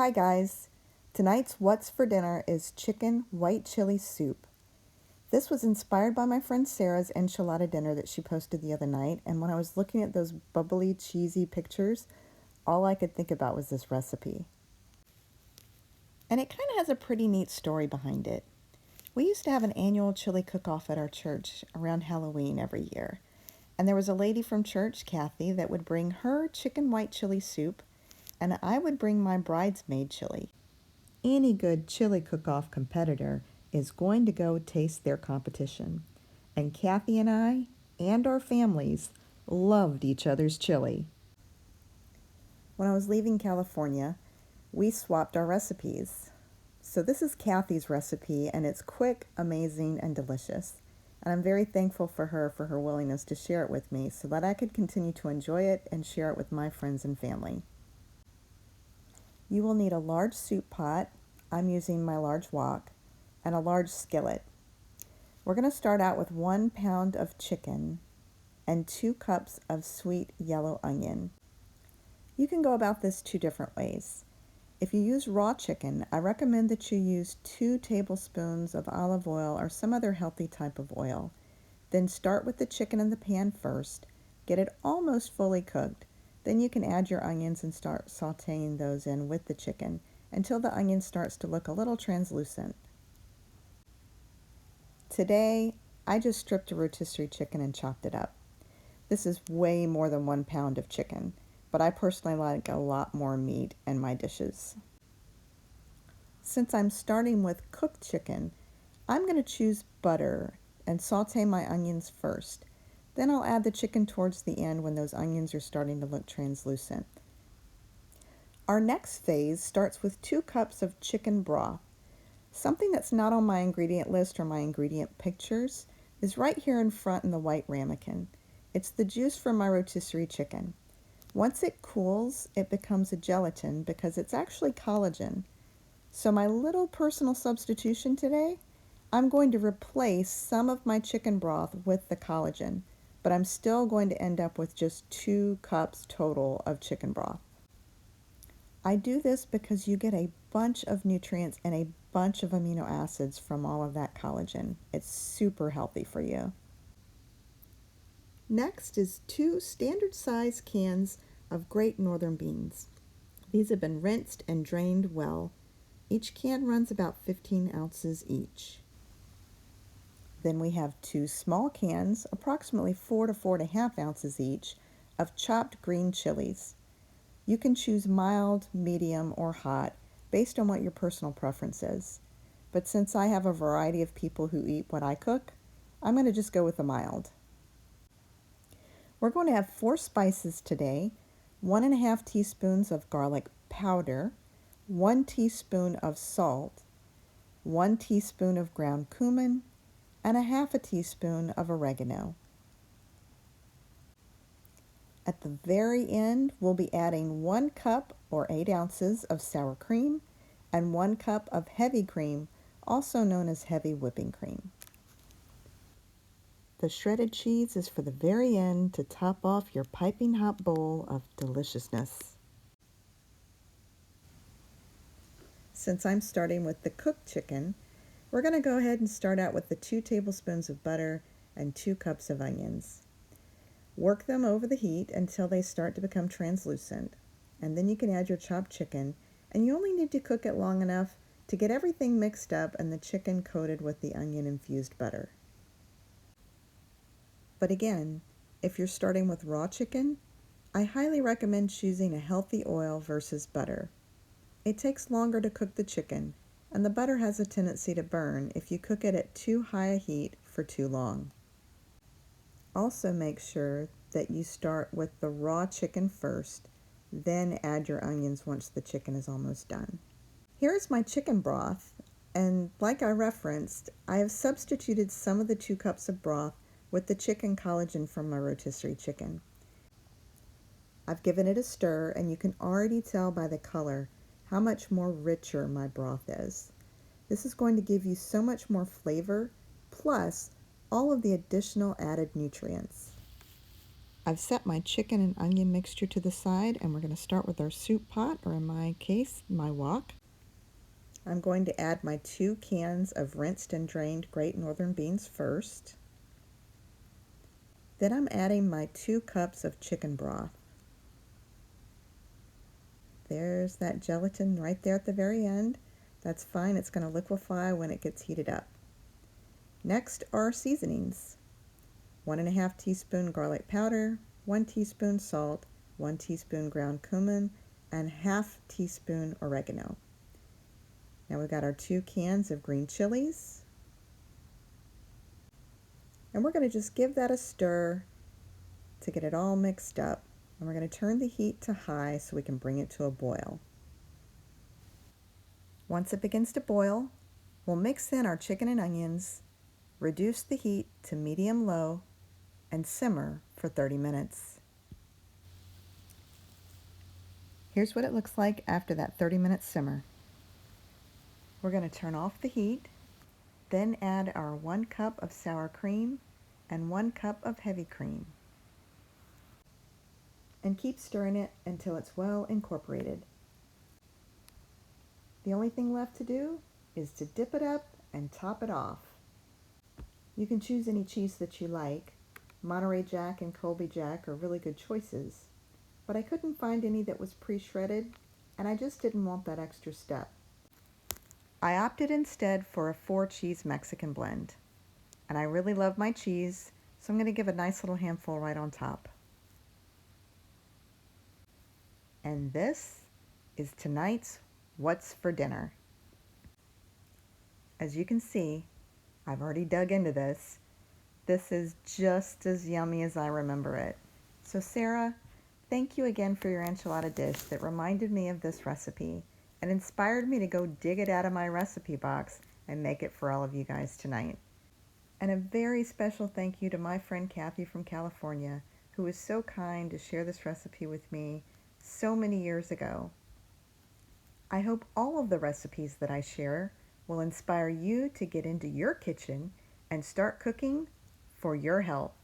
Hi guys, tonight's What's for Dinner is chicken white chili soup. This was inspired by my friend Sarah's enchilada dinner that she posted the other night, and when I was looking at those bubbly, cheesy pictures, all I could think about was this recipe. And it kind of has a pretty neat story behind it. We used to have an annual chili cook-off at our church around Halloween every year, and there was a lady from church, Kathy, that would bring her chicken white chili soup, and I would bring my bridesmaid chili. Any good chili cook-off competitor is going to go taste their competition. And Kathy and I, and our families, loved each other's chili. When I was leaving California, we swapped our recipes. So this is Kathy's recipe, and it's quick, amazing, and delicious. And I'm very thankful for her willingness to share it with me so that I could continue to enjoy it and share it with my friends and family. You will need a large soup pot, I'm using my large wok, and a large skillet. We're going to start out with 1 pound of chicken and 2 cups of sweet yellow onion. You can go about this 2 different ways. If you use raw chicken, I recommend that you use 2 tablespoons of olive oil or some other healthy type of oil. Then start with the chicken in the pan first, get it almost fully cooked. Then you can add your onions and start sauteing those in with the chicken until the onion starts to look a little translucent. Today, I just stripped a rotisserie chicken and chopped it up. This is way more than 1 pound of chicken, but I personally like a lot more meat in my dishes. Since I'm starting with cooked chicken, I'm going to choose butter and saute my onions first. Then I'll add the chicken towards the end when those onions are starting to look translucent. Our next phase starts with 2 cups of chicken broth. Something that's not on my ingredient list or my ingredient pictures is right here in front in the white ramekin. It's the juice from my rotisserie chicken. Once it cools, it becomes a gelatin because it's actually collagen. So my little personal substitution today, I'm going to replace some of my chicken broth with the collagen, but I'm still going to end up with just 2 cups total of chicken broth. I do this because you get a bunch of nutrients and a bunch of amino acids from all of that collagen. It's super healthy for you. Next is 2 standard size cans of Great Northern beans. These have been rinsed and drained well. Each can runs about 15 ounces each. Then we have 2 small cans, approximately 4 to 4.5 ounces each, of chopped green chilies. You can choose mild, medium, or hot based on what your personal preference is. But since I have a variety of people who eat what I cook, I'm going to just go with the mild. We're going to have 4 spices today: 1.5 teaspoons of garlic powder, 1 teaspoon of salt, 1 teaspoon of ground cumin, and 1/2 teaspoon of oregano. At the very end, we'll be adding 1 cup or 8 ounces of sour cream and 1 cup of heavy cream, also known as heavy whipping cream. The shredded cheese is for the very end to top off your piping hot bowl of deliciousness. Since I'm starting with the cooked chicken, we're going to go ahead and start out with the 2 tablespoons of butter and 2 cups of onions. Work them over the heat until they start to become translucent, and then you can add your chopped chicken, and you only need to cook it long enough to get everything mixed up and the chicken coated with the onion-infused butter. But again, if you're starting with raw chicken, I highly recommend choosing a healthy oil versus butter. It takes longer to cook the chicken, and the butter has a tendency to burn if you cook it at too high a heat for too long. Also make sure that you start with the raw chicken first, then add your onions once the chicken is almost done. Here's my chicken broth, and like I referenced, I have substituted some of the 2 cups of broth with the chicken collagen from my rotisserie chicken. I've given it a stir, and you can already tell by the color how much more richer my broth is. This is going to give you so much more flavor, plus all of the additional added nutrients. I've set my chicken and onion mixture to the side, and we're going to start with our soup pot, or in my case, my wok. I'm going to add my 2 cans of rinsed and drained Great Northern beans first. Then I'm adding my 2 cups of chicken broth. There's that gelatin right there at the very end. That's fine, it's going to liquefy when it gets heated up. Next are seasonings. 1½ teaspoon garlic powder, 1 teaspoon salt, 1 teaspoon ground cumin, and ½ teaspoon oregano. Now we've got our 2 cans of green chilies. And we're going to just give that a stir to get it all mixed up. And we're going to turn the heat to high so we can bring it to a boil. Once it begins to boil, we'll mix in our chicken and onions, reduce the heat to medium-low, and simmer for 30 minutes. Here's what it looks like after that 30-minute simmer. We're going to turn off the heat, then add our 1 cup of sour cream and 1 cup of heavy cream. And keep stirring it until it's well incorporated. The only thing left to do is to dip it up and top it off. You can choose any cheese that you like. Monterey Jack and Colby Jack are really good choices, but I couldn't find any that was pre-shredded, and I just didn't want that extra step. I opted instead for a 4-cheese Mexican blend, and I really love my cheese, so I'm going to give a nice little handful right on top. And this is tonight's What's for Dinner. As you can see, I've already dug into this. This is just as yummy as I remember it. So Sarah, thank you again for your enchilada dish that reminded me of this recipe and inspired me to go dig it out of my recipe box and make it for all of you guys tonight. And a very special thank you to my friend Kathy from California, who was so kind to share this recipe with me so many years ago. I hope all of the recipes that I share will inspire you to get into your kitchen and start cooking for your health.